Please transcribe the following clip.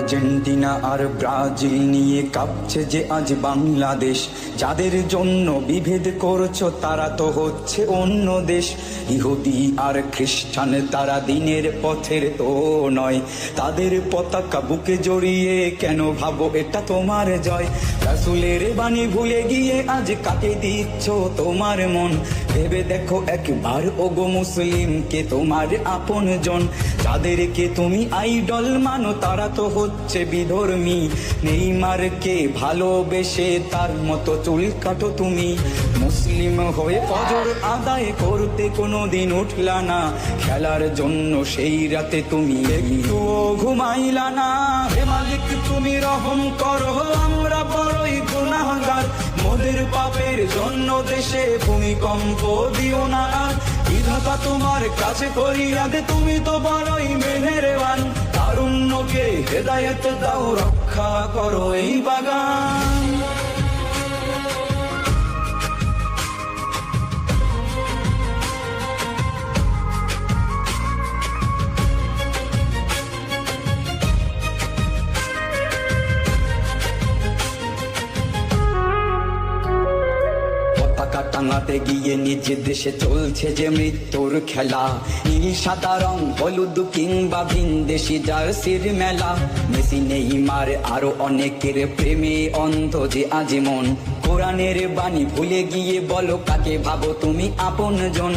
Argentina আর Brazil নিয়ে কাঁপছে যে আজ বাংলাদেশ। যাদের জন্য বিভেদ করছো তারা তো হচ্ছে অন্য দেশ। ইহুদি আর খ্রিস্টান তারা দিনের পথের তো নয়, তাদের পতাকা বুকে জড়িয়ে কেন ভাবো এটা তোমার জয়? রাসূলের বাণী ভুলে গিয়ে আজ কাকে দিচ্ছ তোমার মন? ভেবে দেখো একবার ওগো মুসলিম, কে তোমার আপন জন? যাদেরকে তুমি আইডল মানো তারা তো হচ্ছে বিধর্মী। নেইমারকে ভালোবেসে তার মতো চুল কাটো তুমি। মুসলিম হয়ে ফজর আদায় করতে কোনোদিন উঠলা না, খেলার জন্য সেই রাতে তুমি একটুও ঘুমাইলা না। হে মালিক তুমি রহম করো, আমরা বড়ই গুনাহগার। মোদের পাপের জন্য দেশে ভূমিকম্প দিও না আর। বিধাতা তোমার কাছে ফরিয়াদ, তুমি তো বড়ই মেহেরবান। তারুণ্যকে হেদায়েত দাও, রক্ষা করো এই বাগান। পতাকা টাঙাতে গিয়ে নিজ দেশে চলছে যে মৃত্যুর খেলা। নীল সাদা রং হলুদ কিংবা ভিনদেশি জার্সির মেলা। মেসি নেইমার আরো অনেকের প্রেমে অন্ধ যে আজ মন। কোরআনের বাণী ভুলে গিয়ে বলো কাকে ভাবো তুমি আপন জন?